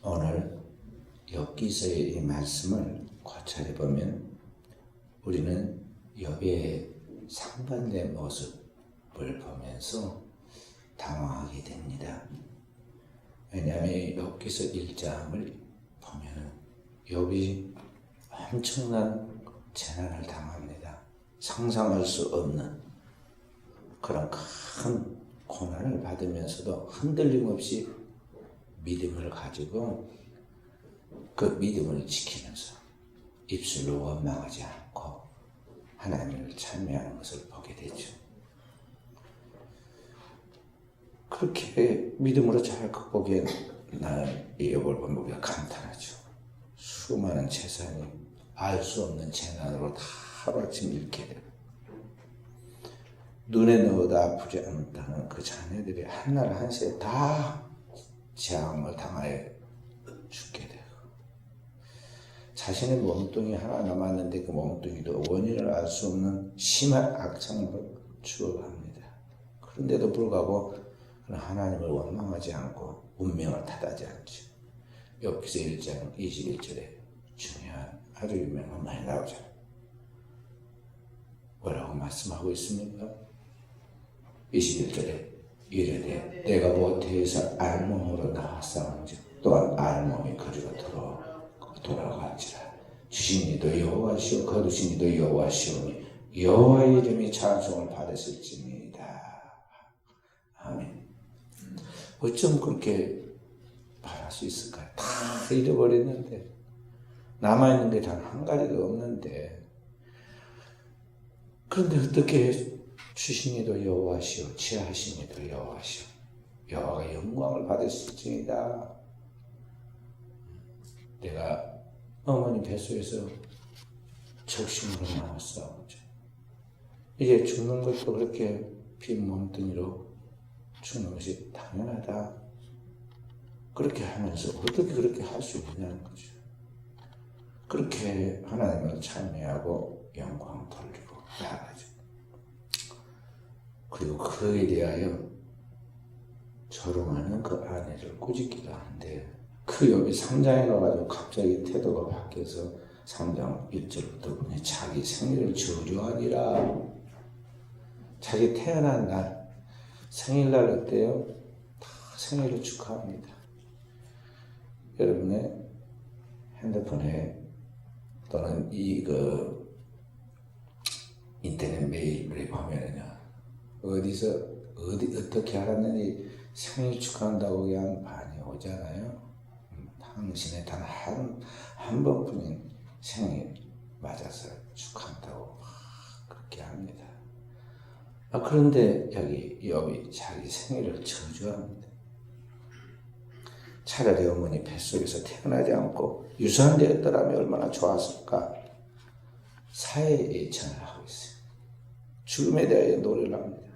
오늘 욥기서의 이 말씀을 관찰해 보면 우리는 욥의 상반된 모습을 보면서 당황하게 됩니다. 왜냐하면 욥기서 1장을 보면 욥이 엄청난 재난을 당합니다. 상상할 수 없는 그런 큰 고난을 받으면서도 흔들림 없이 믿음을 가지고 그 믿음을 지키면서 입술로 원망하지 않고 하나님을 찬미하는 것을 보게 되죠. 그렇게 믿음으로 잘 극복해 나는 이 욥을 보면 우리가 감탄하죠. 수많은 재산이 알 수 없는 재난으로 다 하루아침 잃게 되고 눈에 넣어도 아프지 않다는 그 자녀들이 한날 한시에 다 재앙을 당하여 죽게 되고 자신의 몸뚱이 하나 남았는데 그 몸뚱이도 원인을 알 수 없는 심한 악창을 죽어갑니다. 그런데도 불구하고 하나님을 원망하지 않고 운명을 탓하지 않죠. 욥기서 1장 21절에 중요한 아주 유명한 말이 나오잖아요. 뭐라고 말씀하고 있습니까? 21절에 이르되 내가 모태에서 알몸으로 나왔사온즉 또한 알몸이 그리로 돌아갈지라. 주신 이도 여호와시오 거두신 이도 여호와시오니 여호와의 이름이 찬송을 받으실지니이다. 아멘. 어쩜 그렇게 말할 수 있을까요? 다 잃어버렸는데 남아있는 게 단 한 가지도 없는데 그런데 어떻게 주신 이도 여호와시오 취하신 이도 여호와시오 여호와가 영광을 받으실지니이다. 내가 어머니 뱃속에서 적신으로 나왔어. 이제 죽는 것도 그렇게 빈 몸뚱이로 죽는 것이 당연하다. 그렇게 하면서 어떻게 그렇게 할 수 있냐는 거죠. 그렇게 하나님을 찬미하고 영광 돌리고 나아가죠. 그리고 그에 대하여 조롱하는 그 아내를 꾸짖기도 하는데 그 욥이 3장에 나와가지고 갑자기 태도가 바뀌어서 3장 1절부터 보니 자기 생일을 저주하니라. 자기 태어난 날 생일날 어때요? 다 생일을 축하합니다. 여러분의 핸드폰에 또는 인터넷 메일을 보면은요, 어떻게 알았는지 생일 축하한다고 그냥 많이 오잖아요. 당신의 단 한 번뿐인 생일 맞아서 축하한다고 그렇게 합니다. 그런데 여기 욥이 자기 생일을 저주합니다. 차라리 어머니 뱃속에서 태어나지 않고 유산되었더라면 얼마나 좋았을까. 사회에 예찬을 하고 있어요. 죽음에 대하여 노래를 합니다.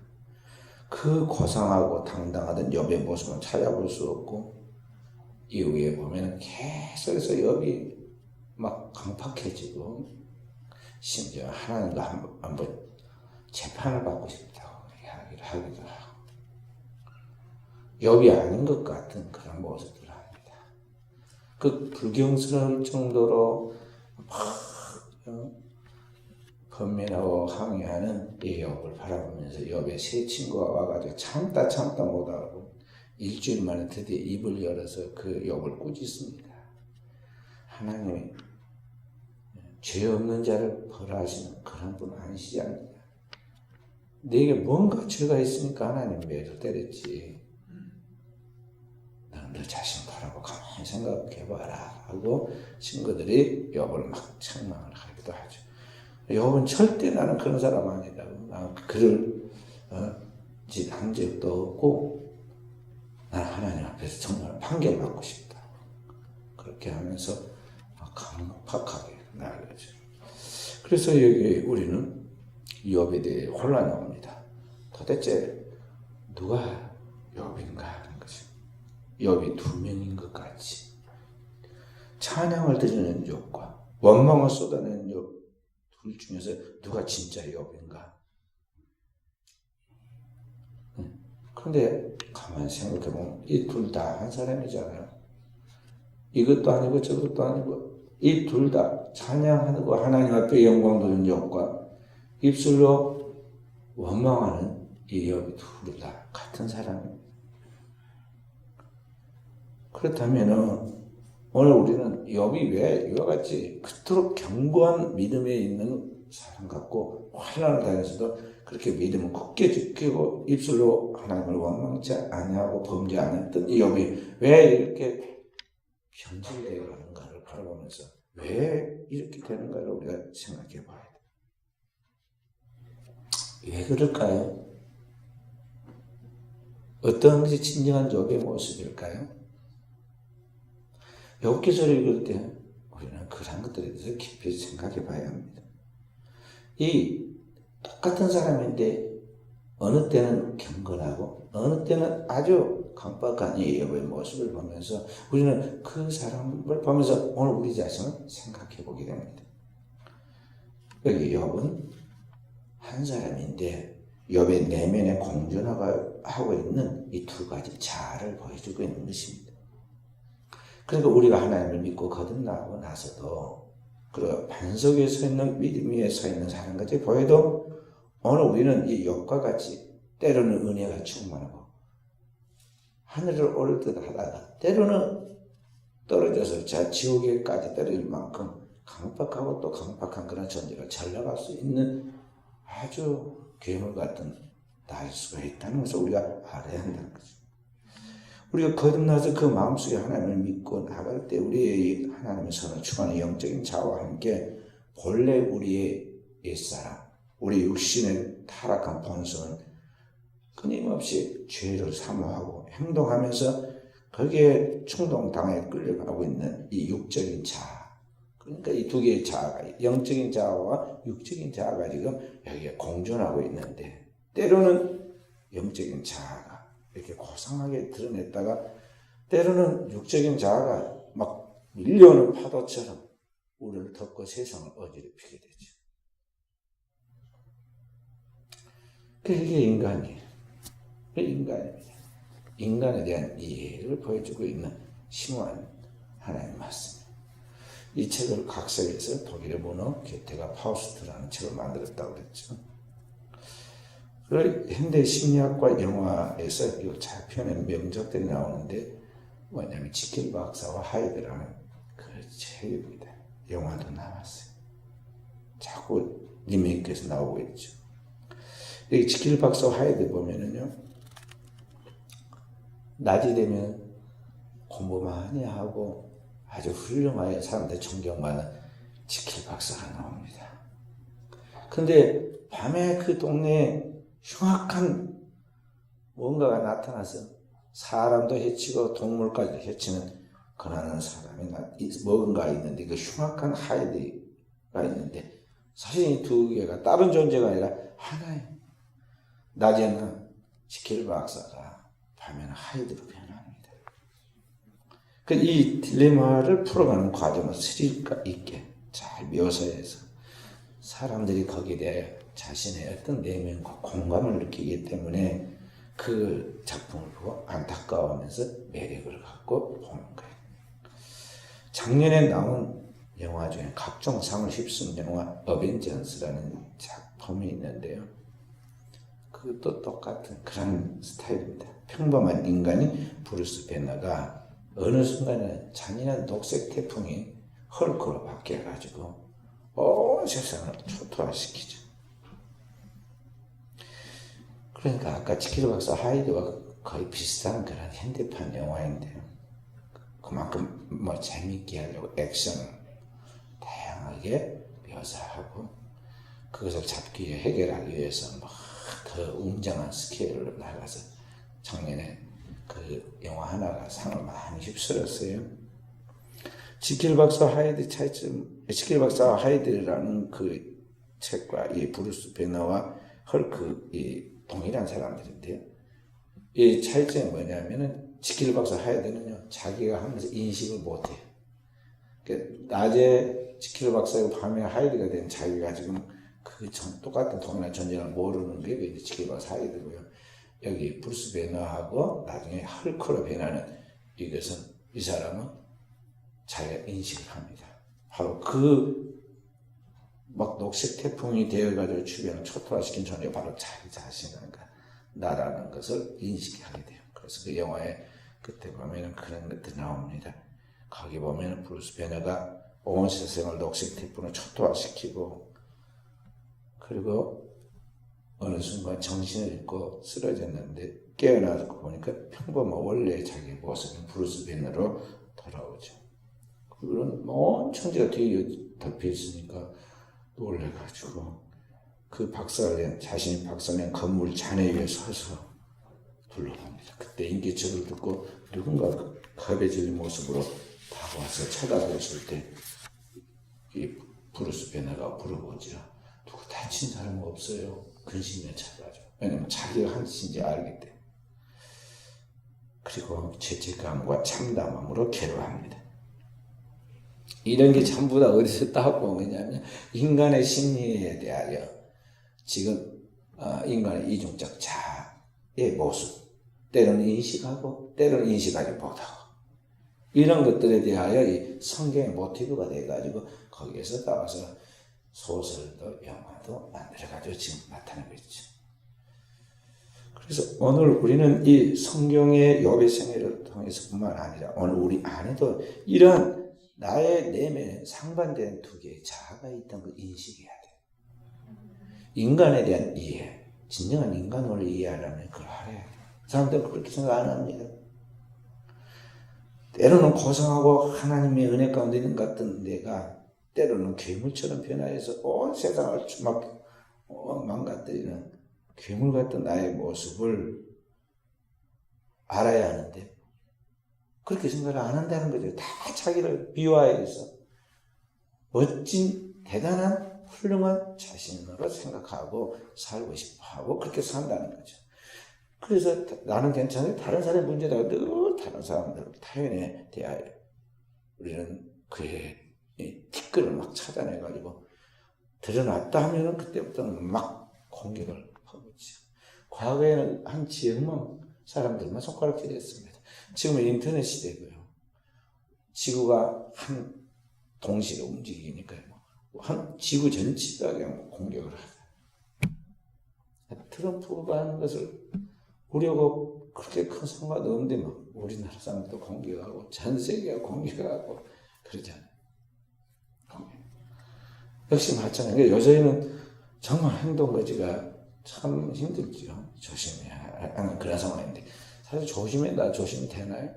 그 고상하고 당당하던 욥의 모습은 찾아볼 수 없고 이후에 보면 계속해서 욥이 막 강팍해지고 심지어 하나님과 한번 재판을 받고 싶다고 이야기를 하기도 하고 욥이 아닌 것 같은 그런 모습들을 합니다. 그 불경스러울 정도로 막 번민하고 항의하는 이 욥을 바라보면서 욥의 세 친구가 와가지고 참다 못하고 일주일 만에 드디어 입을 열어서 그 욥을 꾸짖습니다. 하나님이 죄 없는 자를 벌하시는 그런 분 아니시지 않느냐. 네게 뭔가 죄가 있으니까 하나님 매를 때렸지. 너 자신 보라고 가만히 생각해봐라 하고 친구들이 욥을 막 책망을 하기도 하죠. 욥은 절대 나는 그런 사람 아니라고. 난 그럴 짓 한 적도 없고 나는 하나님 앞에서 정말 판결받고 싶다. 그렇게 하면서 강팍하게 나아가죠. 그래서 여기 우리는 욥에 대해 혼란이 옵니다. 도대체 누가 욥인가 하는 거죠. 욥이 두 명인 것 같이 찬양을 드리는 욥과 원망을 쏟아내는 욥 둘 중에서 누가 진짜 욥인가? 그런데 가만히 생각해보면 이 둘 다 한 사람이잖아요. 이것도 아니고 저것도 아니고 이 둘 다 찬양하고 하나님 앞에 영광 돌리는 욥과 입술로 원망하는 이 욥이 둘 다 같은 사람입니다. 그렇다면 오늘 우리는 욥이 왜 이와 같이 그토록 견고한 믿음에 있는 사람 같고 환난을 당해서도 그렇게 믿음을 굳게 지키고 입술로 하나님을 원망치 아니하고 범죄 안 했던 이 욥이 왜 이렇게 변질되어 가는가를 바라보면서 왜 이렇게 되는가를 우리가 생각해 봐야 돼. 왜 그럴까요? 어떤 것이 진정한 욥의 모습일까요? 욥기서를 읽을 때 우리는 그런 것들에 대해서 깊이 생각해 봐야 합니다. 이 똑같은 사람인데 어느 때는 경건하고 어느 때는 아주 강박한 이 욥의 모습을 보면서 우리는 그 사람을 보면서 오늘 우리 자신을 생각해 보게 됩니다. 여기 욥은 한 사람인데 욥의 내면에 공존하고 있는 이 두 가지 자아를 보여주고 있는 것입니다. 그러니까 우리가 하나님을 믿고 거듭나고 나서도 그리고 반석 위에 서 있는 믿음 위에 서 있는 사람같이 보여도 오늘 우리는 이 욥과 같이 때로는 은혜가 충만하고 하늘을 오를 듯 하다가 때로는 떨어져서 저 지옥에까지 떨어질 만큼 강박하고 또 강박한 그런 존재가 잘 나갈 수 있는 아주 괴물 같은 나일 수가 있다는 것을 우리가 알아야 한다는 거죠. 우리가 거듭나서 그 마음속에 하나님을 믿고 나갈 때 우리의 하나님의 선을 추구하는 영적인 자와 함께 본래 우리의 옛사람, 우리 육신의 타락한 본성은 끊임없이 죄를 사모하고 행동하면서 거기에 충동당에 끌려가고 있는 이 육적인 자아. 그러니까 이 두 개의 자아가, 영적인 자아와 육적인 자아가 지금 여기에 공존하고 있는데 때로는 영적인 자아가 이렇게 고상하게 드러냈다가 때로는 육적인 자아가 막 밀려오는 파도처럼 우리를 덮고 세상을 어지럽히게 되죠. 그게 인간이에요. 인간입니다. 인간에 대한 이해를 보여주고 있는 심오한 하나님 말씀입니다. 이 책을 각색해서 독일의 문어 게테가 파우스트라는 책을 만들었다고 그랬죠. 현대 심리학과 영화에서 이 잘 표현한 명작들이 나오는데 뭐냐면 지킬 박사와 하이드라는 그 책입니다. 영화도 나왔어요. 자꾸 리메이크해서 나오고 있죠. 여기 지킬 박사와 하이드 보면은요, 낮이 되면 공부 많이 하고 아주 훌륭하게 사람들 존경받는 지킬 박사가 나옵니다. 근데 밤에 그 동네에 흉악한 뭔가가 나타나서 사람도 해치고 동물까지 해치는 그러는 사람이 뭔가 있는데 그 흉악한 하이드가 있는데 사실 이 두 개가 다른 존재가 아니라 하나예요. 낮에는 지킬 박사가 밤에는 하이드로 변합니다. 이 딜레마를 풀어가는 과정을 스릴감 있게 잘 묘사해서 사람들이 거기에 대해 자신의 어떤 내면과 공감을 느끼기 때문에 그 작품을 보고 안타까워하면서 매력을 갖고 보는 거예요. 작년에 나온 영화 중에 각종 상을 휩쓴 영화 어벤져스라는 작품이 있는데요. 그것도 똑같은 그런 스타일입니다. 평범한 인간인 브루스 배너가 어느 순간에 잔인한 독색 태풍이 헐크로 바뀌어가지고 온 세상을 초토화시키죠. 그러니까 아까 지킬 박사 하이드와 거의 비슷한 그런 현대판 영화인데요. 그만큼 재밌게 하려고 액션을 다양하게 묘사하고 그것을 잡기 위해 해결하기 위해서 더 웅장한 스케일로 나가서 작년에 그 영화 하나가 상을 많이 휩쓸었어요. 지킬 박사 하이드라는 그 책과 이 브루스 배너와 헐크 이 동일한 사람들인데요. 이 차이점이 뭐냐면은 지킬 박사 하이드는요 자기가 하면서 인식을 못해요. 낮에 지킬 박사고 밤에 하이드가 된 자기가 지금 똑같은 동일한 존재를 모르는 게 이제 지킬 박사 하이드고요. 여기 브루스 배너하고 나중에 헐크로 변하는 이것은 이 사람은 자기가 인식을 합니다. 바로 그 막 녹색 태풍이 되어가지고 주변을 초토화시킨 존재가 바로 자기 자신인가 나라는 것을 인식하게 돼요. 그래서 그 영화에 그때 보면은 그런 것들이 나옵니다. 거기 보면은 브루스 배너가 온 세상을 녹색 태풍으로 초토화시키고, 그리고 어느 순간 정신을 잃고 쓰러졌는데 깨어나서 보니까 평범한 원래 자기의 모습인 브루스 배너로 돌아오죠. 그런 온 천지가 뒤에 덮여 있으니까 놀래가지고 그 박살낸, 자신이 박살낸 건물 잔해 위에 서서 둘러봅니다. 그때 인기척을 듣고 누군가 겁에 질린 모습으로 다가와서 쳐다보았을 때 이 브루스 배너가 물어보죠. 누구 다친 사람 없어요? 근심에 차가죠. 왜냐면 자기가 한 짓인지 알기 때문에. 그리고 죄책감과 참담함으로 괴로워합니다. 이런 게 전부 다 어디서 따온 거냐면 인간의 심리에 대하여 지금 인간의 이중적 자의 모습, 때로는 인식하고 때로는 인식하지 못하고, 이런 것들에 대하여 이 성경의 모티브가 돼가지고 거기에서 따와서 소설도 영화도 만들어가지고 지금 나타나고 있죠. 그래서 오늘 우리는 이 성경의 욥의 생애를 통해서뿐만 아니라 오늘 우리 안에도 이런 나의 내면에 상반된 두 개의 자아가 있다는 걸 인식해야 돼. 인간에 대한 이해, 진정한 인간을 이해하려면 그걸 알아야 돼. 사람들은 그렇게 생각 안 합니다. 때로는 고상하고 하나님의 은혜 가운데 있는 것 같은 내가 때로는 괴물처럼 변화해서 온 세상을 막 망가뜨리는 괴물 같은 나의 모습을 알아야 하는데 그렇게 생각을 안 한다는 거죠. 다 자기를 비화해서 멋진 대단한 훌륭한 자신으로 생각하고 살고 싶어하고 그렇게 산다는 거죠. 그래서 나는 괜찮아요. 다른 사람의 문제다. 늘 다른 사람들 타인에 대하여 우리는 그의 티끌을 막 찾아내가지고 드러났다 하면은 그때부터는 막 공격을 하고있죠. 과거에는 한 지역만 사람들만 손가락질이 했습니다. 지금은 인터넷 시대고요. 지구가 한 동시에 움직이니까요. 한 지구 전체가 그냥 공격을 하죠. 트럼프가 하는 것을 우리하고 그렇게 큰 상관도 없는데 막 우리나라 사람들도 공격하고 전 세계가 공격하고 그러잖아요. 역시 마찬가지예요. 요새는 정말 행동거지가 참 힘들죠. 조심해야 하는 그런 상황인데 사실 조심해야 조심이 되나요?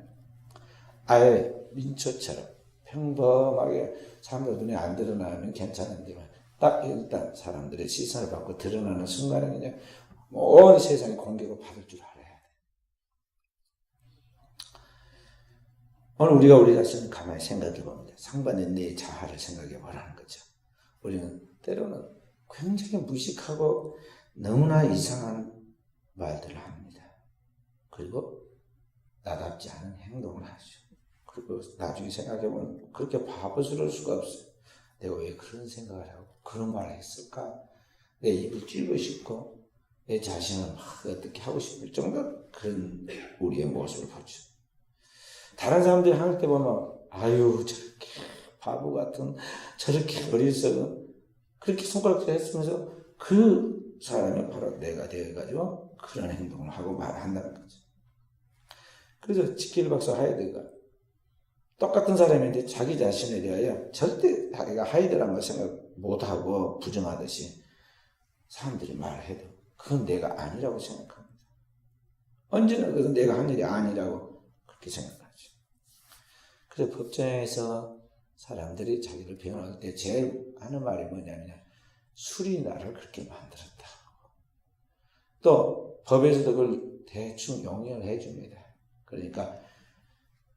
아예 민초처럼 평범하게 사람들 눈에 안 드러나면 괜찮은데만 딱 일단 사람들의 시선을 받고 드러나는 순간에 그냥 온 세상이 공격을 받을 줄 알아야 돼. 오늘 우리가 우리 자신을 가만히 생각해 봅니다. 상반된 내 자아를 생각해 보라는 거죠. 우리는 때로는 굉장히 무식하고 너무나 이상한 말들을 합니다. 그리고 나답지 않은 행동을 하죠. 그리고 나중에 생각해보면 그렇게 바보스러울 수가 없어요. 내가 왜 그런 생각을 하고 그런 말을 했을까? 내 입을 찌르고 싶고 내 자신을 막 어떻게 하고 싶을 정도 그런 우리의 모습을 보죠. 다른 사람들이 할 때 보면 아유 저렇게 바보 같은 저렇게 어리석은 그렇게 손가락질 했으면서 그 사람이 바로 내가 되어가지고 그런 행동을 하고 말한다는 거죠. 그래서 지킬 박사 하이드가 똑같은 사람인데 자기 자신에 대하여 절대 자기가 하이드라는 걸 생각 못하고 부정하듯이 사람들이 말해도 그건 내가 아니라고 생각합니다. 언제나 그것은 내가 한 일이 아니라고 그렇게 생각하죠. 그래서 법정에서 사람들이 자기를 변호할 때 제일 하는 말이 뭐냐면 술이 나를 그렇게 만들었다. 또 법에서도 그걸 대충 용인을 해줍니다. 그러니까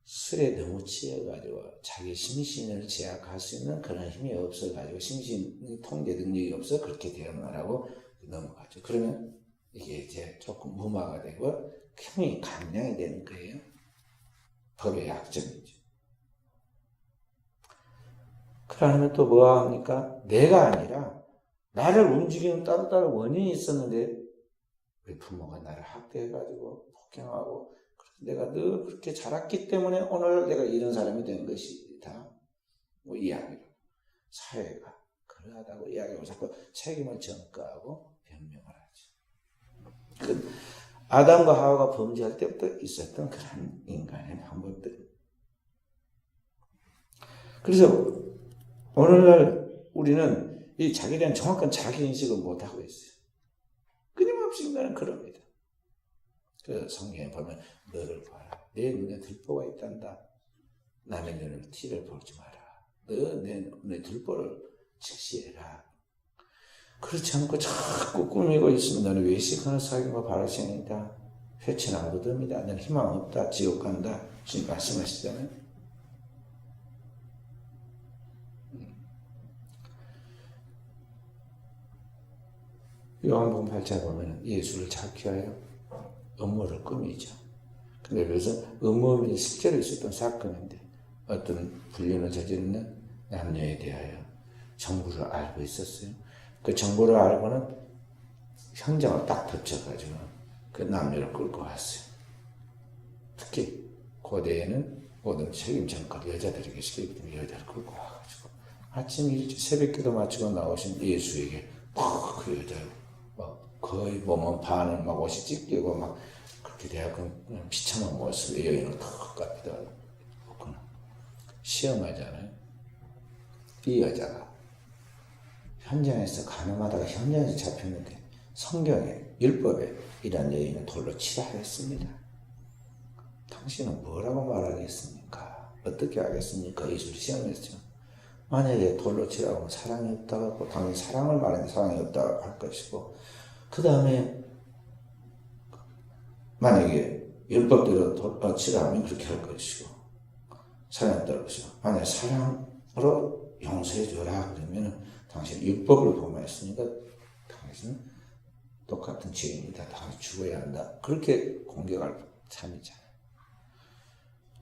술에 너무 취해가지고 자기 심신을 제약할 수 있는 그런 힘이 없어가지고 심신 통제 능력이 없어 그렇게 되었나라고 넘어가죠. 그러면 이게 이제 조금 무마가 되고 힘이 감량이 되는 거예요. 법의 약점이죠. 그러면 또 뭐 합니까? 내가 아니라 나를 움직이는 따로따로 원인이 있었는데 우리 부모가 나를 학대해가지고 폭행하고 내가 늘 그렇게 자랐기 때문에 오늘 내가 이런 사람이 된 것이다. 뭐 이야기로 사회가 그러하다고 이야기하고 자꾸 책임을 전가하고 변명을 하죠. 아담과 하와가 범죄할 때부터 있었던 그런 인간의 방법들. 그래서 오늘날 우리는 이 자기에 대한 정확한 자기인식을 못하고 있어요. 끊임없이 인간은 그럽니다. 그 성경에 보면 너를 봐라. 내 눈에 들보가 있단다. 남의 눈을 티를 보지 마라. 너 내 들보를 직시해라. 그렇지 않고 자꾸 꾸미고 있으면 너는 외식하는 사기와 바라시행이다. 회치나 무덤이다. 너는 희망 없다. 지옥 간다. 주님 말씀하시잖아요. 요한복음 8장에 보면 예수를 찾기 위하여 음모를 꾸미죠. 근데 그래서 음모는 실제로 있었던 사건인데 어떤 불륜을 저지르는 남녀에 대하여 정보를 알고 있었어요. 그 정보를 알고는 현장을 딱 덮쳐가지고 그 남녀를 끌고 왔어요. 특히 고대에는 모든 책임 전가를 여자들에게 시키기 때문에 여자를 끌고 와가지고 아침 일찍 새벽기도 마치고 나오신 예수에게 그 여자를 막 거의 보면 반을 막 옷이 찢기고 막 그렇게 되어서 비참한 모습의 여인을 탁 갖다 놓고 시험하잖아요. 이 여자가 현장에서 가늠하다가 현장에서 잡혔는데 성경에 율법에 이런 여인은 돌로 치라 했습니다. 당신은 뭐라고 말하겠습니까? 어떻게 하겠습니까? 예수를 시험했죠. 만약에 돌로 치라고 하면 사랑이 없다고 당연히 사랑을 말하면 사랑이 없다고 할 것이고 그 다음에 만약에 율법대로 돌로 치라 하면 그렇게 할 것이고 사랑이 없다고 것이고 만약에 사랑으로 용서해 줘라 그러면 당신 율법을 범했으니까 당신은 똑같은 죄인이다. 당신 죽어야 한다. 그렇게 공격할 참이잖아요.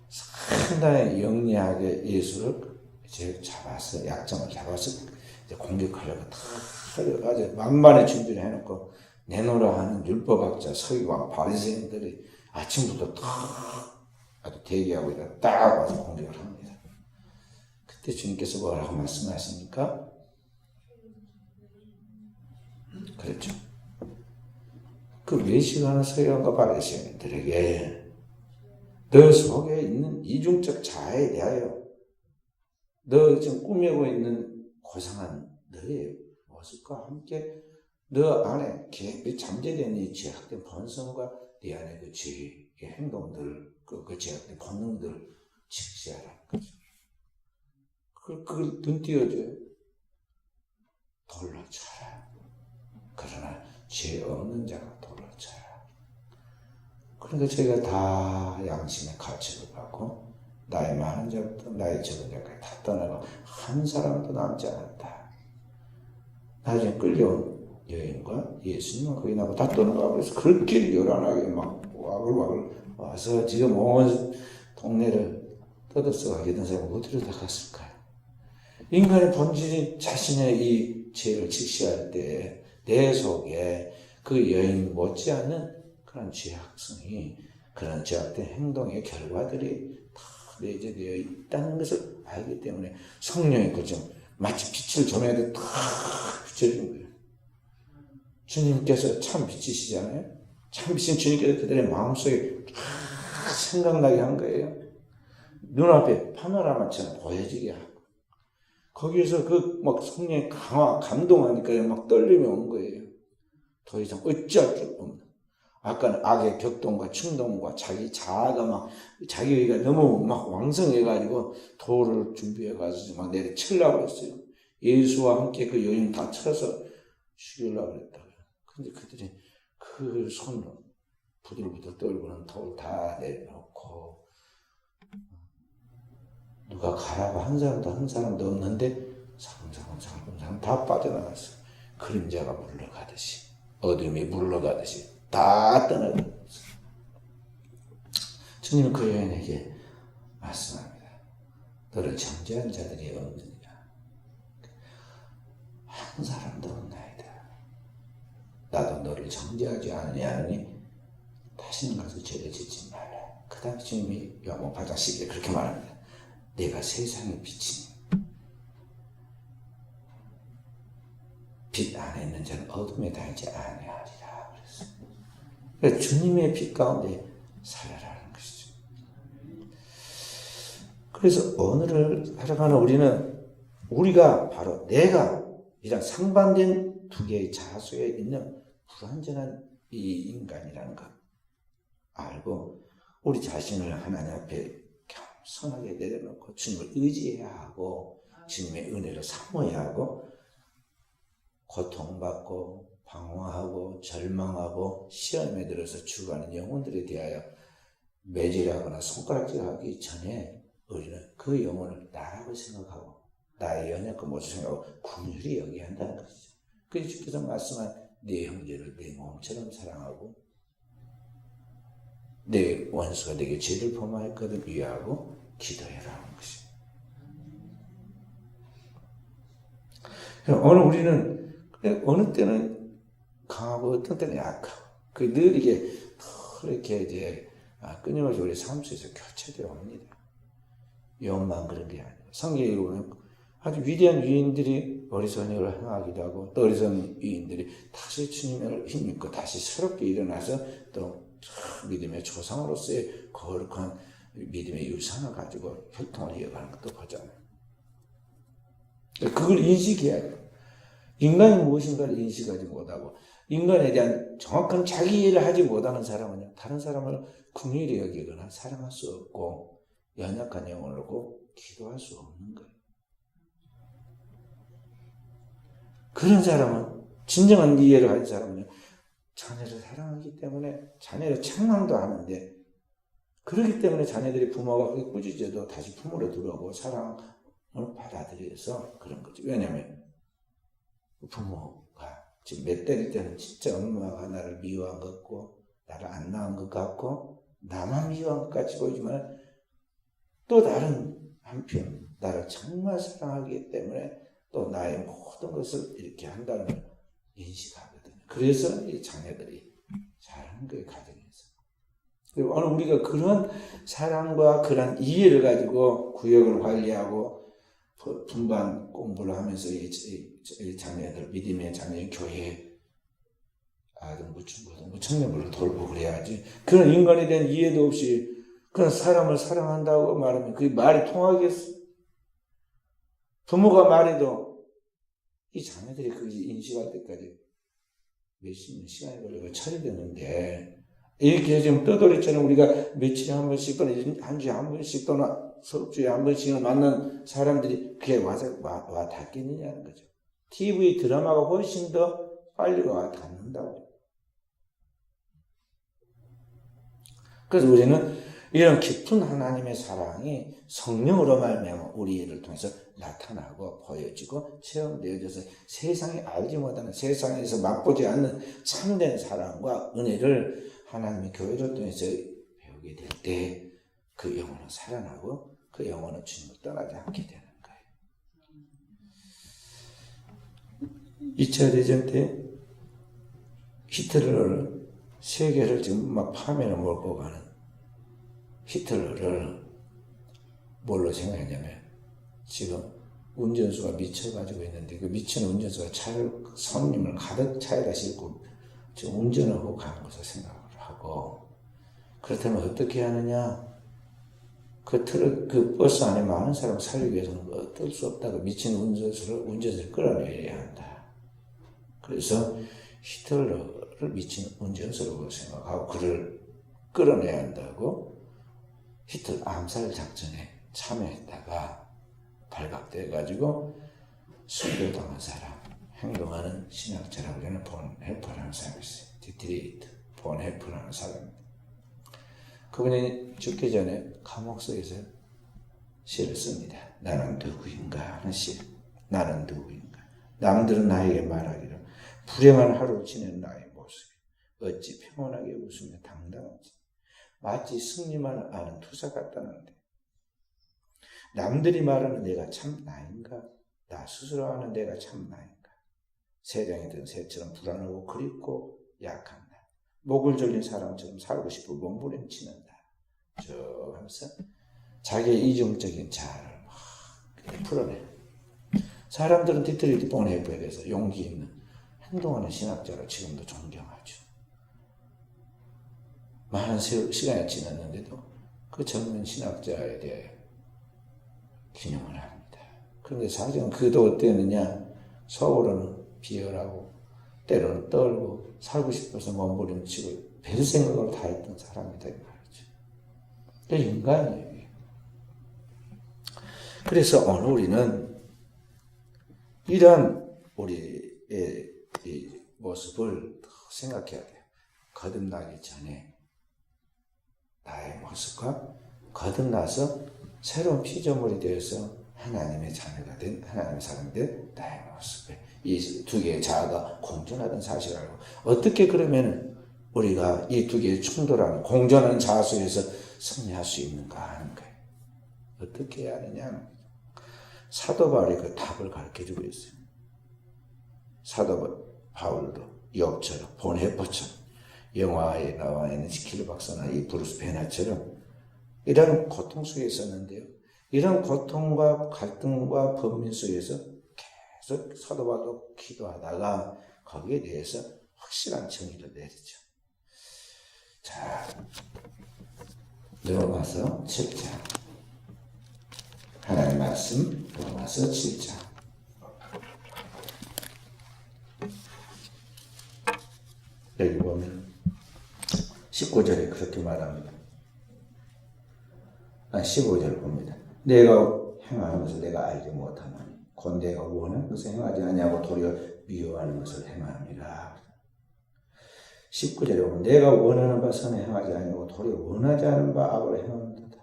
상당히 영리하게 예수를 이제 잡아서 약점을 잡아서 이제 공격하려고 다 아주 만반의 준비를 해놓고 내놓으라 하는 율법학자 서기관 바리새인들이 아침부터 다 아주 대기하고 있다가 딱 와서 공격을 합니다. 그때 주님께서 뭐라고 말씀하십니까? 그렇죠. 그 외식하는 서기관과 바리새인들에게 너 속에 있는 이중적 자아에 대하여 너 지금 꾸미고 있는 고상한 너의 모습과 함께 너 안에 잠재된 이 죄악된 본성과 네 안에 그 죄의 행동들, 그 죄악된 본능들을 직시하라는 거죠. 그걸 눈 띄워줘요. 돌로 쳐라. 그러나 죄 없는 자가 돌로 쳐라. 그러니까 저희가 다 양심의 가책을 받고 나이 많은 자부터 나이 적은 자까지 다 떠나고 한 사람도 남지 않았다. 나중에 끌려온 여인과 예수님은 거기 나고 다 떠나가고 그래서 그렇게 요란하게 막 와글와글 와서 지금 온 동네를 떠들썩하게 된 사람은 어디로 다 갔을까요? 인간의 본질이 자신의 이 죄를 직시할 때 내 속에 그 여인 못지않은 그런 죄악성이 그런 죄악된 행동의 결과들이 다 내재되어 있다는 것을 알기 때문에 성령의 그좀 마치 빛을 조명에 다 비춰주는 거예요. 주님께서 참 빛이시잖아요. 참 빛인 주님께서 그들의 마음속에 다 생각나게 한 거예요. 눈앞에 파노라마처럼 보여지게 하고 거기에서 그 막 성령의 감동하니까 막 떨림이 온 거예요. 더 이상 어찌할 줄 없는. 아까는 악의 격동과 충동과 자기 자아가 막 자기가 너무 막 왕성해가지고 돌을 준비해가지고 막 내려치려고 했어요. 예수와 함께 그 여인 다 쳐서 죽이려고 했다고요. 근데 그들이 그 손으로 부들부들 떨고는 돌 다 내려놓고 누가 가라고 한 사람도 없는데 사금사금 다 빠져나갔어요. 그림자가 물러가듯이 어둠이 물러가듯이 다 떠나갔어요. 주님은 그 여인에게 말씀합니다. 너를 정죄한 자들이 없느냐? 한 사람도 없나이다. 나도 너를 정죄하지 않으니 다시는 가서 죄를 짓지 말라. 그 그 다음에 주님이 요한복음 8장 12절에 그렇게 말합니다. 내가 세상의 빛이니 빛 안에 있는 자는 어둠에 다니지 아니하리라 그랬어요. 그러니까 주님의 빛 가운데 살아라는 것이죠. 그래서 오늘을 살아가는 우리가 바로 내가 이런 상반된 두 개의 자수에 있는 불완전한 이 인간이라는 것 알고 우리 자신을 하나님 앞에 겸손하게 내려놓고 주님을 의지해야 하고 주님의 은혜를 사모해야 하고 고통받고 방황하고 절망하고 시험에 들어서 죽어가는 영혼들에 대하여 매질하거나 손가락질하기 전에 우리는 그 영혼을 나라고 생각하고 나의 연약한 모습을 생각하고 긍휼히 여겨야 한다는 것이죠. 그래서 주께서 말씀한 내 형제를 내 몸처럼 사랑하고 내 원수가 내게 죄를 범하였거든 위하고 기도해라 하는 것입니다. 오늘 우리는 어느 때는 강하고 어떤 때는 약하고 늘 이게 이렇게 이제 끊임없이 우리 삶 속에서 교체되어 옵니다. 요한만 그런 게 아니고 성경에 보면 아주 위대한 위인들이 어리석은 일을 행하기도 하고 또 어리석은 위인들이 다시 주님을 힘입고 다시 새롭게 일어나서 또 믿음의 조상으로서의 거룩한 믿음의 유산을 가지고 혈통을 이어가는 것도 보잖아요. 그걸 인식해야 돼요. 인간이 무엇인가를 인식하지 못하고 인간에 대한 정확한 자기 이해를 하지 못하는 사람은요, 다른 사람을 긍휼히 여기거나 사랑할 수 없고 연약한 영혼을 놓고 기도할 수 없는 거예요. 그런 사람은, 진정한 이해를 가진 사람은요, 자녀를 사랑하기 때문에 자녀를 책망도 하는데, 그렇기 때문에 자녀들이 부모가 꾸짖어도 다시 부모로 들어오고 사랑을 받아들여서 그런 거죠. 왜냐하면 부모가 지금 몇 대일 때는 진짜 엄마가 나를 미워한 것 같고 나를 안 낳은 것 같고 나만 미워한 것 같이 보이지만 또 다른 한편 나를 정말 사랑하기 때문에 또 나의 모든 것을 이렇게 한다는 걸 인식하거든요. 그래서 이 자녀들이 잘하는 거예요, 가정에서. 그리고 오늘 우리가 그런 사랑과 그런 이해를 가지고 구역을 관리하고 분반 공부를 하면서 이 자녀들, 믿음의 자녀, 교회 아동부, 중고등부, 청년부를 돌보고 그래야지. 그런 인간에 대한 이해도 없이 그런 사람을 사랑한다고 말하면 그게 말이 통하겠어? 부모가 말해도 이 자녀들이 그걸 인식할 때까지 몇십 년 시간이 걸리고 처리되는데 이렇게 지금 떠돌이처럼 우리가 며칠에 한 번씩 또는 한 주에 한 번씩 또는 수업주에 한 번씩을 만난 사람들이 그게 와 닿겠느냐는 거죠. TV 드라마가 훨씬 더 빨리 와 닿는다고. 그래서 우리는 이런 깊은 하나님의 사랑이 성령으로 말미암아 우리를 통해서 나타나고 보여지고 체험되어져서 세상이 알지 못하는, 세상에서 맛보지 않는 참된 사랑과 은혜를 하나님의 교회를 통해서 배우게 될 때 그 영혼은 살아나고 그 영혼은 주님을 떠나지 않게 되는 거예요. 2차 대전 때 히틀러를 세계를 지금 막 파멸을 몰고 가는 히틀러를 뭘로 생각했냐면 지금 운전수가 미쳐가지고 있는데 그 미친 운전수가 손님을 가득 차에다 싣고 지금 운전하고 가는 것을 생각을 하고, 그렇다면 어떻게 하느냐? 그 버스 안에 많은 사람을 살리기 위해서는 어쩔 수 없다고 미친 운전수를 끌어내야 한다. 그래서 히틀러를 미친 운전수라고 생각하고 그를 끌어내야 한다고 히틀러 암살 작전에 참여했다가 발각돼가지고 순교당한 사람, 행동하는 신학자라고 하는 본 헤퍼라는 사람이 있어요. 디트리히트 본 헤퍼라는 사람입니다. 그분이 죽기 전에 감옥속에서 시를 씁니다. 나는 누구인가 하는 시. 나는 누구인가. 남들은 나에게 말하기를 불행한 하루를 지내는 나의 모습이 어찌 평온하게 웃으며 당당하지. 마치 승리만 아는 투사 같다는데 남들이 말하는 내가 참 나인가? 나 스스로 아는 내가 참 나인가? 세상에 든 새처럼 불안하고 그립고 약한 나. 목을 졸린 사람처럼 살고 싶어 몸부림치는다. 쭉 하면서 자기의 이중적인 자아를 막 풀어내. 사람들은 디트리 본헤이프에 대해서 용기 있는 행동하는 신학자를 지금도 존경하죠. 많은 시간이 지났는데도 그 젊은 신학자에 대해 기념을 합니다. 그런데 사실은 그도 어땠느냐? 서울은 비열하고 때로는 떨고 살고 싶어서 몸부림치고 별 생각을 다 했던 사람이다 이 말이죠. 그 인간이에요. 그래서 오늘 우리는 이런 우리의 이 모습을 더 생각해야 돼요. 거듭나기 전에 나의 모습과 거듭나서 새로운 피조물이 되어서 하나님의 자녀가 된 하나님의 사람이 된 나의 모습, 이 두 개의 자아가 공존하던 사실을 알고 어떻게 그러면 우리가 이 두 개의 충돌하는 공존하는 자아 속에서 승리할 수 있는가 하는 거예요. 어떻게 해야 하느냐? 사도 바울이 그 답을 가르쳐주고 있어요. 사도 바울도 욥처럼 본헤퍼처럼 영화에 나와 있는 시킬 박사나 이 브루스 베나처럼 이런 고통 속에 있었는데요. 이런 고통과 갈등과 범민 속에서 계속 사도 바울도 기도하다가 거기에 대해서 확실한 정의를 내리죠. 자, 넘어가서 7장. 하나님의 말씀 넘어가서 7장. 여기 보면 19절에 그렇게 말합니다. 15절을 봅니다. 내가 행하는 것을 내가 알지 못하나니 곧 내가 원하는 것을 행하지 아니하고 도리어 미워하는 것을 행함이라. 19절에 보면 내가 원하는 바 선을 행하지 아니하고 도리어 원하지 않은 바 악을 행하는도다.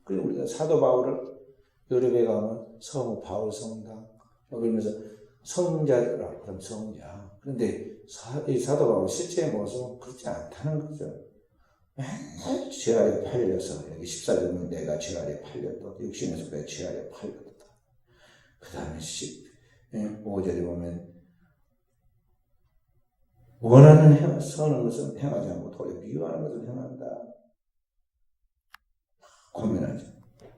그리고 우리가 사도 바울을 유럽에 가면 성우 바울 성당 그러면서 성자라고 그러면 성자. 그런데 이 사도 바울 실제의 모습은 그렇지 않다는 거죠. 맨날 죄 아래 팔려서 여기 14절 보면 내가 죄 아래 팔렸다. 육신의 속에 죄 아래 팔렸다. 그 다음에 15절에 보면 원하는 선한 것은 행하지 않고 도리어 미워하는 것을 행한다. 고민하죠.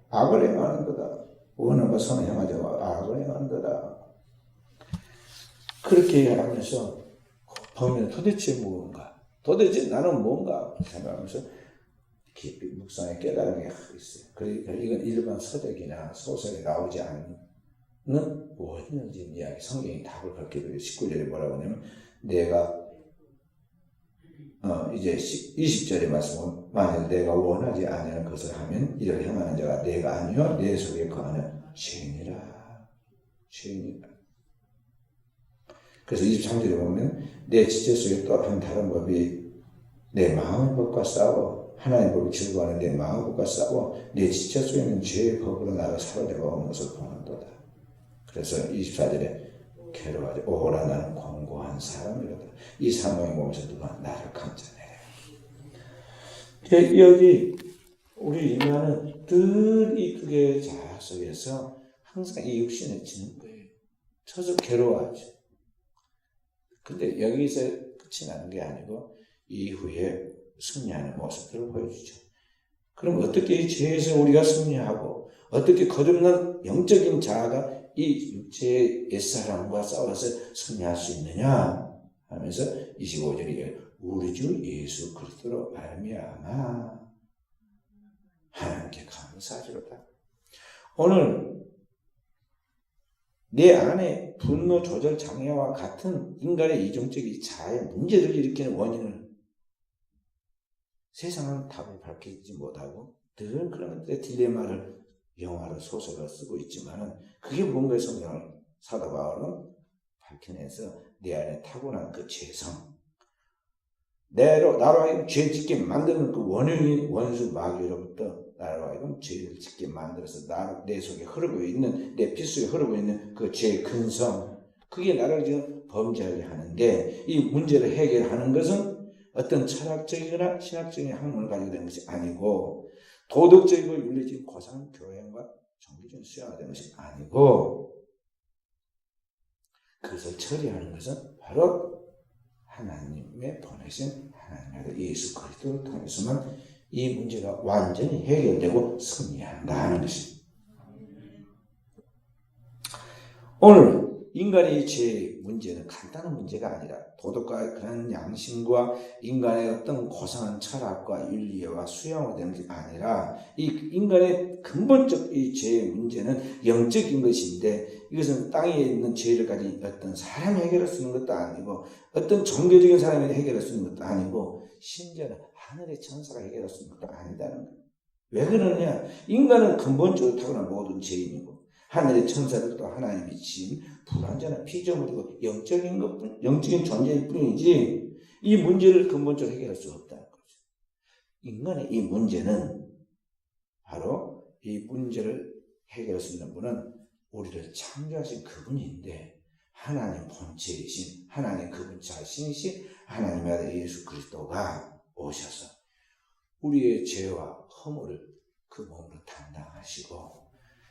악을 행하는 거다. 원하는 것 선을 행하지 않고 악을 행하는 거다. 그렇게 하면서 보면 도대체 무언가? 도대체 나는 뭔가 생각하면서 깊이 묵상에 깨달은 게 있어요. 그러니까 이건 일반 서적이나 소설에 나오지 않는 무엇인지 이야기, 성경이 답을 그렇게 드려요. 19절에 뭐라고 하냐면 내가 이제 20절에 말씀은 만약 내가 원하지 않는 것을 하면 이를 행하는 자가 내가 아니요 내 속에 거하는 죄인이라. 죄인이라. 그래서 23절에 보면 내 지체 속에 또 한 다른 법이 내 마음의 법과 싸워 하나님의 법을 즐거워하는 내 마음의 법과 싸워 내 지체 속에 있는 죄의 법으로 나를 사로잡아 온 것을 보는도다. 그래서 24절에 괴로워하지 오호라 나는 공고한 사람이로다. 이 사망의 몸에서 누가 나를 감싸내려. 여기 우리 인간은 늘 이 두 개의 자아 속에서 항상 이 육신에 지는 거예요. 저도 괴로워하죠. 근데 여기서 끝이 나는 게 아니고 이후에 승리하는 모습들을 보여주죠. 그럼 어떻게 이 죄에서 우리가 승리하고 어떻게 거듭난 영적인 자아가 이 육체의 옛사람과 싸워서 승리할 수 있느냐 하면서 25절에 우리 주 예수 그리스도로 말미암아 하나님께 감사하리로다. 오늘 내 안에 분노 조절 장애와 같은 인간의 이중적인 자아의 문제를 일으키는 원인을 세상은 답을 밝히지 못하고 늘 그런 딜레마를 영화로 소설로 쓰고 있지만 그게 뭔가 성경을 사도 바울은 밝혀내서 내 안에 타고난 그 죄성 나로 하여금 죄 짓게 만드는 그 원흉인 원수 마귀로부터 나로 하여금 죄를 짓게 만들어서 내 속에 흐르고 있는 내 피 속에 흐르고 있는 그 죄의 근성 그게 나를 지금 범죄하게 하는데 이 문제를 해결하는 것은 어떤 철학적이거나 신학적인 학문을 가지고 된 것이 아니고 도덕적이고 윤리적인 고상 교양과 종교적인 수양화 된 것이 아니고 그것을 처리하는 것은 바로 하나님의 보내신 하나님의 예수 그리스도를 통해서만 이 문제가 완전히 해결되고 승리한다는 것입니다. 오늘 인간의 죄의 문제는 간단한 문제가 아니라 도덕과 그런 양심과 인간의 어떤 고상한 철학과 윤리와 수양화 되는 게 아니라 이 인간의 근본적 이 죄의 문제는 영적인 것인데 이것은 땅에 있는 죄를 가진 어떤 사람이 해결할 수 있는 것도 아니고 어떤 종교적인 사람이 해결할 수 있는 것도 아니고 심지어는 하늘의 천사가 해결할 수 있는 것도 아니다는 거예요. 왜 그러냐? 인간은 근본적으로 타고난 모든 죄인이고 하늘의 천사들도 하나님이 지은 불완전한 피조물이고 영적인 존재일 뿐이지 이 문제를 근본적으로 해결할 수 없다는 거죠. 인간의 이 문제는 바로 이 문제를 해결할 수 있는 분은 우리를 창조하신 그분인데 하나님 본체이신 하나님 그분 자신이신 하나님의 아들 예수 그리스도가 오셔서 우리의 죄와 허물을 그 몸으로 담당하시고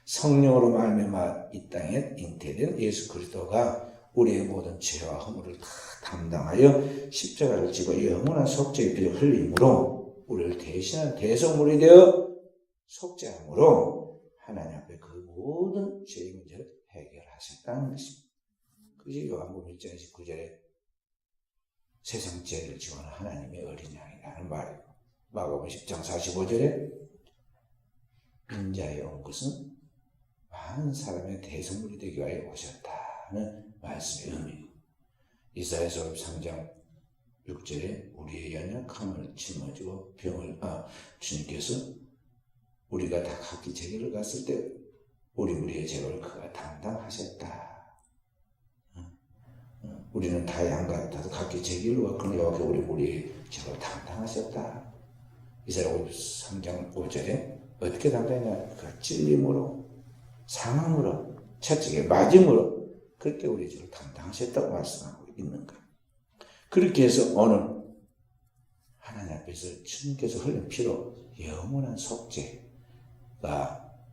성령으로 말미암아 이 땅에 잉태된 예수 그리스도가 우리의 모든 죄와 허물을 다 담당하여 십자가를 지고 영원한 속죄의 피를 흘림으로 우리를 대신한 대속물이 되어 속죄함으로 하나님 앞에 그 모든 죄의 문제를 해결하셨다는 것입니다. 그것이 요한복음 1장 19절에 세상 죄를 지원한 하나님의 어린 양이라는 말이고 마가복음 10장 45절에 인자에 온 것은 많은 사람의 대성물이 되기 위하여 오셨다는 말씀의 의미고 이사야서 3장 6절에 우리의 연약함을 짊어지고 주님께서 우리가 다 각기 제 길을 갔을 때 우리의 죄를 그가 담당하셨다. 우리는 다 양 같아서 각기 제 길로 갔거니 여호와께서 우리의 죄를 담당하셨다. 이사야 3장 5절에 어떻게 담당했냐? 그 찔림으로 상함으로 채찍에 맞음으로 그렇게 우리의 죄를 담당하셨다고 말씀하고 있는 거예요. 그렇게 해서 오늘 하나님 앞에서 주님께서 흘린 피로 영원한 속죄가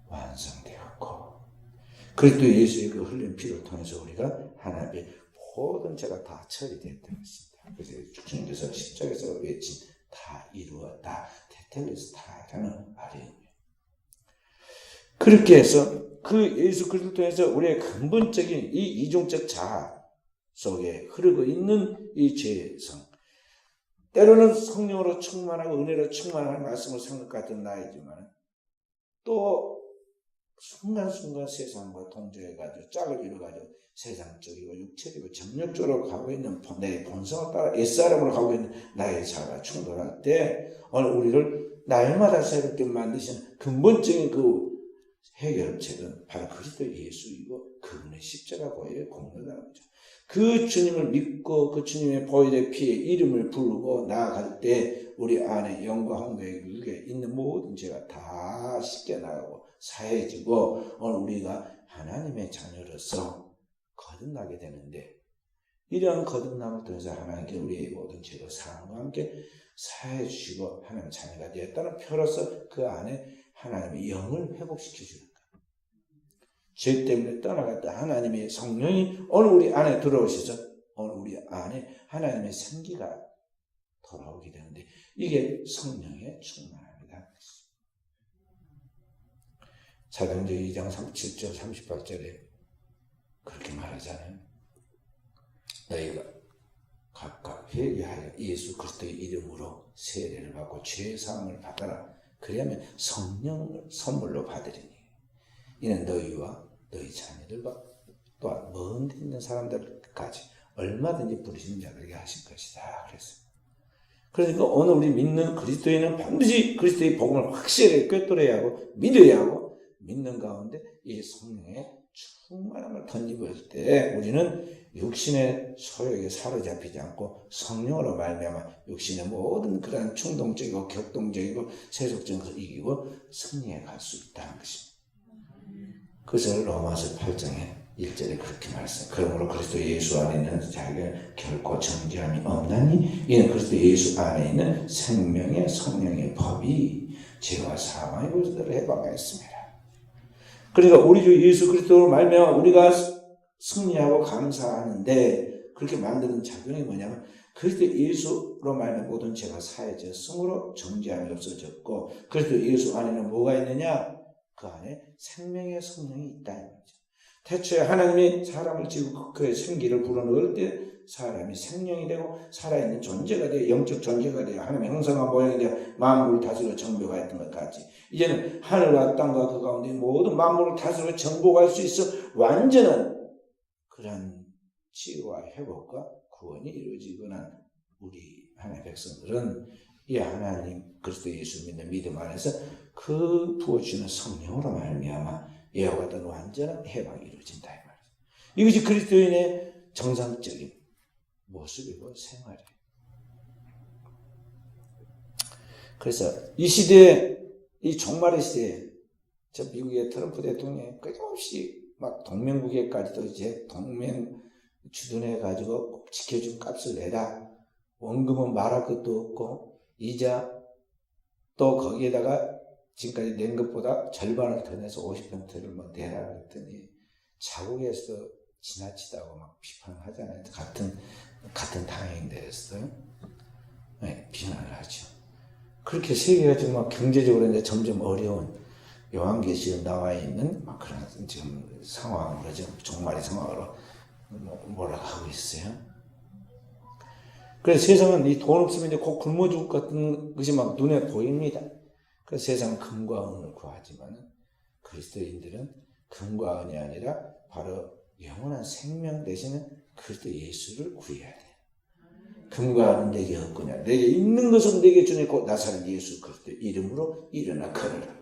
완성되었고 그리스도 예수의 그 흘린 피를 통해서 우리가 하나님 앞에 모든 죄가 다 처리됐다는 것입니다. 그래서 주님께서 십자가에서 외친 다 이루었다. 테텔레스 다라는 말이에요. 그렇게 해서 그 예수 그리스도를 통해서 우리의 근본적인 이 이중적 자아 속에 흐르고 있는 이 죄성 때로는 성령으로 충만하고 은혜로 충만한 말씀을 생각 같은 나이지만 또 순간순간 세상과 동조해가지고 짝을 이루어가지고 세상적이고 육체적이고 정력적으로 가고 있는 내 본성을 따라 옛사람으로 가고 있는 나의 자아가 충돌할 때 오늘 우리를 날마다 새롭게 만드시는 근본적인 그 해결책은 바로 그리스도 예수이고 그분의 십자가 보혈의 공로라는 거죠. 그 주님을 믿고 그 주님의 보혈의 피에 이름을 부르고 나아갈 때 우리 안에 영과 홍보에 있는 모든 죄가 다 씻겨나가고 사해지고 오늘 우리가 하나님의 자녀로서 거듭나게 되는데 이러한 거듭남을 통해서 하나님께 우리의 모든 죄를 사랑과 함께 사해 주시고 하나님 자녀가 되었다는 표로서 그 안에 하나님의 영을 회복시켜 주는 거예요. 죄 때문에 떠나갔다 하나님의 성령이 오늘 우리 안에 들어오셔서 오늘 우리 안에 하나님의 생기가 돌아오게 되는데 이게 성령의 충만함이다. 사도행전 2장 37절 38절에 그렇게 말하잖아요. 너희가 각각 회개하여 예수 그리스도의 이름으로 세례를 받고 죄 사함을 받아라. 그러면 성령을 선물로 받으리니 이는 너희와 너희 자녀들과 또한 먼 데 있는 사람들까지 얼마든지 부르신 자들에게 하실 것이다. 그랬어요. 그러니까 오늘 우리 믿는 그리스도인은 반드시 그리스도의 복음을 확실하게 꿰뚫어야 하고 믿어야 하고 믿는 가운데 이 성령의 충만함을 덧입을 때 우리는 육신의 소욕에 사로잡히지 않고 성령으로 말미암아 육신의 모든 그런 충동적이고 격동적이고 세속적인 것을 이기고 승리해 갈 수 있다는 것입니다. 그것을 로마서 8장에 1절에 그렇게 말했어요. 그러므로 그리스도 예수 안에 있는 자에게 결코 정죄함이 없나니 이는 그리스도 예수 안에 있는 생명의 성령의 법이 죄와 사망의 것들을 해방하였습니다. 그러니까 우리 주 예수 그리스도로 말미암아 우리가 승리하고 감사하는데 그렇게 만드는 작용이 뭐냐면 그리스도 예수로 말하는 모든 죄가 사해졌으므로 정죄함이 없어졌고 그리스도 예수 안에는 뭐가 있느냐? 그 안에 생명의 성령이 있다. 태초에 하나님이 사람을 지고 그의 생기를 불어넣을 때 사람이 생명이 되고 살아있는 존재가 되어 영적 존재가 되어 하나님의 형상과 모양이 되어 만물을 다스려 정복하였던 것 같이 이제는 하늘과 땅과 그 가운데 모든 만물을 다스려 정복할 수 있어 완전한 그런 치유와 회복과 구원이 이루어지거나 우리 하나님의 백성들은 이 하나님 그리스도 예수 믿는 믿음 안에서 그 부어주는 성령으로 말미암아 이와 같은 완전한 해방이 이루어진다 이 말이죠. 이것이 그리스도인의 정상적인 모습이고 생활이에요. 그래서 이 시대에 이 종말의 시대에 저 미국의 트럼프 대통령이 끊임없이 막 동맹국에까지도 이제 동맹 주둔해 가지고 꼭 지켜준 값을 내라. 원금은 말할 것도 없고 이자 또 거기에다가 지금까지 낸 것보다 절반을 더 내서 50%를 뭐 내라 그랬더니 자국에서 지나치다고 막 비판하잖아요. 같은 당인에 대해서 비난을 하죠. 그렇게 세계가 지금 막 경제적으로 이제 점점 어려운 요한계시에 나와 있는 막 그런 지금 상황으로 지금 종말의 상황으로 뭐라고 하고 있어요. 그래서 세상은 이 돈 없으면 이제 곧 굶어 죽을 것 같은 것이 막 눈에 보입니다. 그래서 세상은 금과 은을 구하지만 그리스도인들은 금과 은이 아니라 바로 영원한 생명 대신에 그리스도 예수를 구해야 돼요. 금과 은은 내게 없거냐. 내게 있는 것은 내게 주니 곧 나사렛 예수 그리스도 이름으로 일어나 걸으라.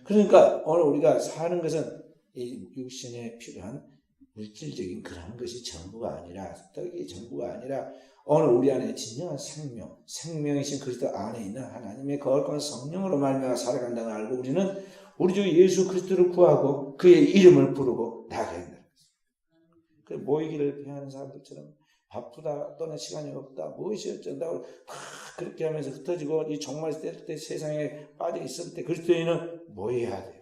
그러니까 오늘 우리가 사는 것은 이 육신에 필요한 물질적인 그런 것이 전부가 아니라 떡이 전부가 아니라 오늘 우리 안에 진정한 생명이신 그리스도 안에 있는 하나님의 거룩한 성령으로 말미암아 살아간다는 걸 알고 우리는 우리 주 예수 그리스도를 구하고 그의 이름을 부르고 나아가야 된다. 모이기를 피하는 사람들처럼 바쁘다 또는 시간이 없다 무엇이 어쩐다고 그렇게 하면서 흩어지고 이 종말 때 세상에 빠져 있을 때 그리스도인은 모여야 돼요.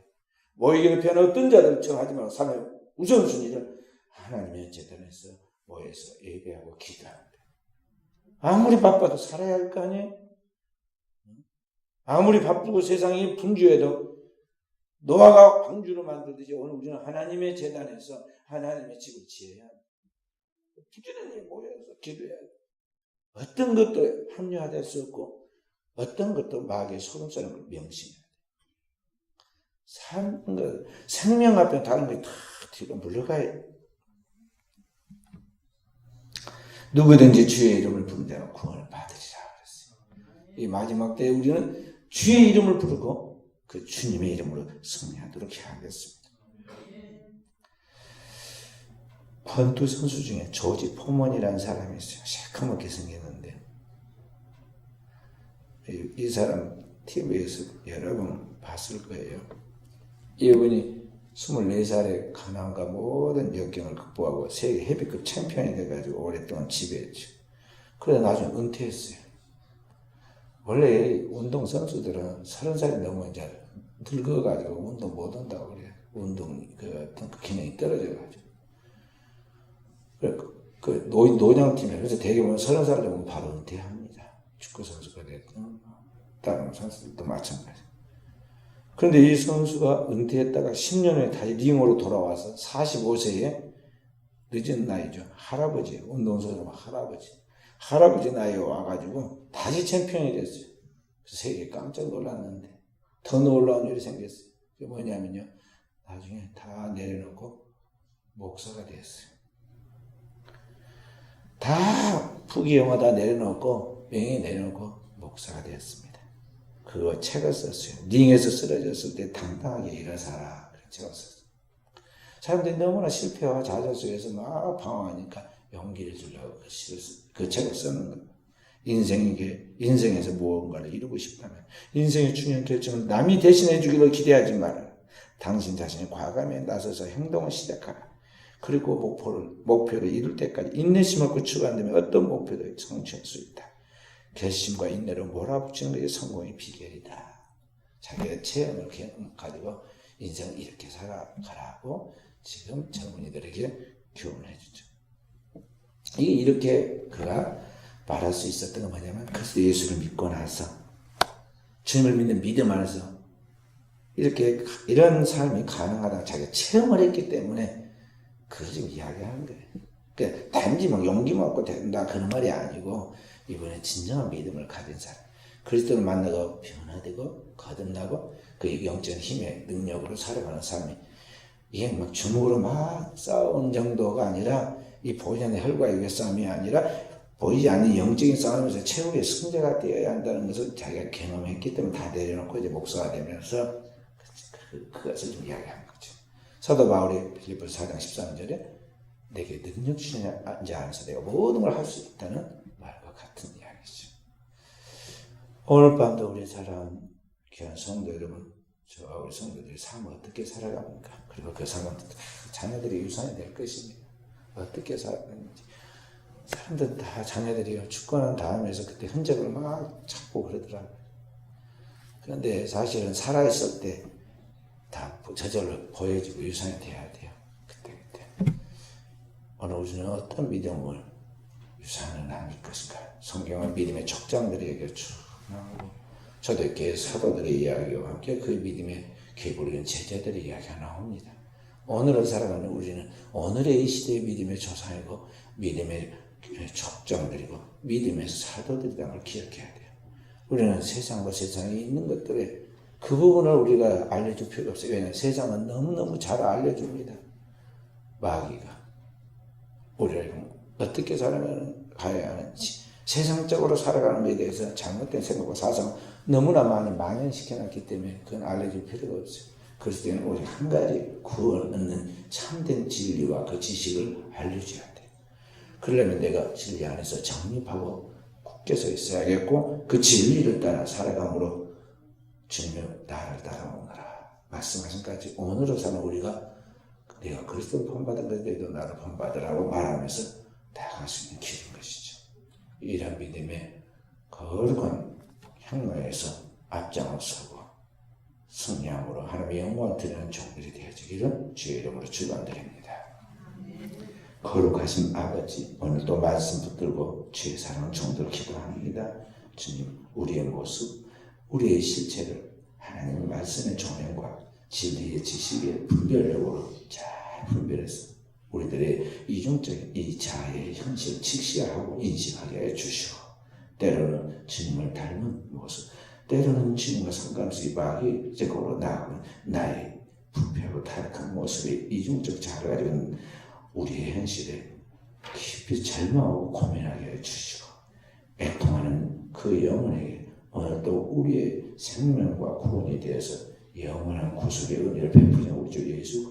모이기를 피하는 어떤 자들처럼 하지 말고 삶의 우선순위를 하나님의 재단에서 모여서 예배하고 기도하는 거예요. 아무리 바빠도 살아야 할 거 아니에요? 아무리 바쁘고 세상이 분주해도 노아가 방주를 만들듯이 오늘 우리는 하나님의 재단에서 하나님의 집을 지어야 합니다. 부지런히 모여서 기도해야 돼요. 어떤 것도 합리화될 수 없고 어떤 것도 마귀의 소름사는 명심해야 돼요. 생명 앞에 다른 것이 다 뒤로 물러가야 돼요. 누구든지 주의 이름을 부른다면 구원을 받으리라 그랬어요. 이 마지막 때에 우리는 주의 이름을 부르고 그 주님의 이름으로 승리하도록 해야겠습니다. 권투 선수 중에 조지 포먼이라는 사람이 있어요. 새까맣게 생겼는데 이 사람 TV에서 여러 번 봤을 거예요. 이분이 24살에 가난과 모든 역경을 극복하고 세계 헤비급 챔피언이 돼가지고 오랫동안 지배했죠. 그러다 나중에 은퇴했어요. 원래 운동선수들은 30살이 넘으면 이제 늙어가지고 운동 못 한다고 그래요. 운동 그 기능이 떨어져가지고. 그 노장팀에 그래서 대개 보면 30살 되면 바로 은퇴합니다. 축구선수가 됐든 다른 선수들도 마찬가지. 그런데 이 선수가 은퇴했다가 10년 후에 다시 링으로 돌아와서 45세에 늦은 나이죠. 할아버지, 운동선수 할아버지 나이에 와가지고 다시 챔피언이 됐어요. 세계에 깜짝 놀랐는데 더 놀라운 일이 생겼어요. 그게 뭐냐면요. 나중에 다 내려놓고 목사가 됐어요. 다 부귀영화 다 내려놓고 명예 내려놓고 목사가 되었습니다. 그거 책을 썼어요. 링에서 쓰러졌을 때 당당하게 일어서라. 그런 책을 썼어요. 사람들이 너무나 실패와 좌절 속에서 막 방황하니까 용기를 주려고 그 책을 쓰는 거예요. 인생에서 무언가를 이루고 싶다면 인생의 중요한 결정은 남이 대신해 주기를 기대하지 마라. 당신 자신이 과감히 나서서 행동을 시작하라. 그리고 목표를 이룰 때까지 인내심을 갖고 추구한다면 어떤 목표도 성취할 수 있다. 결심과 인내로 몰아붙이는 것이 성공의 비결이다. 자기의 체험을 가지고 인생을 이렇게 살아가라고 지금 젊은이들에게 교훈을 해주죠. 이렇게 그가 말할 수 있었던 건 뭐냐면 그리스도 예수를 믿고 나서 주님을 믿는 믿음 안에서 이렇게 이런 삶이 가능하다고 자기가 체험을 했기 때문에 그걸 지금 이야기하는 거예요. 그러니까 단지 막 용기만 얻고 된다 그런 말이 아니고 이번에 진정한 믿음을 가진 사람, 그리스도를 만나고 변화되고 거듭나고 그 영적인 힘의 능력으로 살아가는 삶이 이게 막 주먹으로 막 싸우는 정도가 아니라 이 보이지 않는 혈과 육의 싸움이 아니라 보이지 않는 영적인 싸움에서 최후의 승자가 되어야 한다는 것을 자기가 경험했기 때문에 다 내려놓고 이제 목사가 되면서 그것을 좀 이야기하는 거죠. 사도 바울이 빌립보서 4장 13절에 내게 능력 주신 자 안에서 내가 모든 걸 할 수 있다는 말과 같은 이야기죠. 오늘 밤도 우리 사랑하는 귀한 성도 여러분, 저와 우리 성도들이 삶을 어떻게 살아갑니까? 그리고 그 삶은 자녀들이 유산이 될 것입니다. 어떻게 살아가는지. 사람들 다 자녀들이요 죽고 다음에 해서 그때 흔적을 막 찾고 그러더라고요. 그런데 사실은 살아있을 때 다 저절로 보여지고 유산이 돼야 돼요. 그때. 오늘 우리는 어떤 믿음을 유산을 남길 것인가? 성경은 믿음의 족장들에게 쭉 나오고 저도 이렇게 사도들의 이야기와 함께 그 믿음의 계보를 제자들의 이야기가 나옵니다. 오늘을 살아가는 우리는 오늘의 이 시대의 믿음의 조상이고 믿음의 족장들이고 믿음의 사도들이라는 걸 기억해야 돼요. 우리는 세상과 세상에 있는 것들에 그 부분을 우리가 알려줄 필요가 없어요. 왜냐하면 세상은 너무너무 잘 알려줍니다. 마귀가 우리를 어떻게 살아가야 하는지, 세상적으로 살아가는 것에 대해서 잘못된 생각과 사상 너무나 많이 망연시켜놨기 때문에 그건 알려줄 필요가 없어요. 그래서 때는 우리 한 가지 구원 얻는 참된 진리와 그 지식을 알려줘야 돼요. 그러려면 내가 진리 안에서 정립하고 굳게 서 있어야겠고 그 진리를 따라 살아감으로 주님의 나를 따라오너라 말씀하신 까지 오늘을 사는 우리가 내가 그리스도를 본받은 것에도 나를 본받으라고 말하면서 나아갈 수 있는 길인 것이죠. 이런 믿음의 거룩한 향로에서 앞장을 서고 승리함으로 하나님의 영광을 드리는 종들이 되어지기를 주의 이름으로 축원드립니다. 거룩하신 아버지, 오늘도 말씀 붙들고 주의 사랑하는 종들 기도합니다. 주님, 우리의 모습, 우리의 실체를 하나님의 말씀의 조명과 진리의 지식의 분별력으로 잘 분별해서 우리들의 이중적인 이 자아의 현실을 직시하고 인식하게 해주시고, 때로는 주님을 닮은 모습, 때로는 주님과 상관없이 마귀적으로 나아가는 나의 부패하고 타락한 모습의 이중적 자아를 가지고 있는 우리의 현실에 깊이 절망하고 고민하게 해주시고, 애통하는 그 영혼에게 오늘도 우리의 생명과 구원에 대해서 영원한 구속의 은혜를 베푸신 우리 주 예수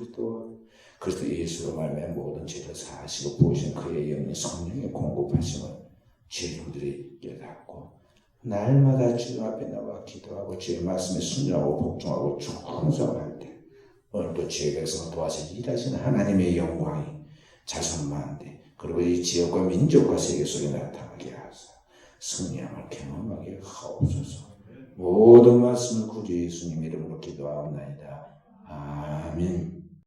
그리스도 예수로 말미암아 모든 죄를 사하시고 부으신 그의 영의 성령의 공급하심을 죄인들이 깨닫고 날마다 주님 앞에 나와 기도하고 주의 말씀에 순종하고 복종하고 충성할 때 오늘도 주의 백성을 도와서 일하시는 하나님의 영광이 자손만한데 그리고 이 지역과 민족과 세계 속에 나타나게 하사 승리함을 경험하게 하옵소서. 모든 말씀을 구주 예수님 이름으로 기도하옵나이다. 아멘.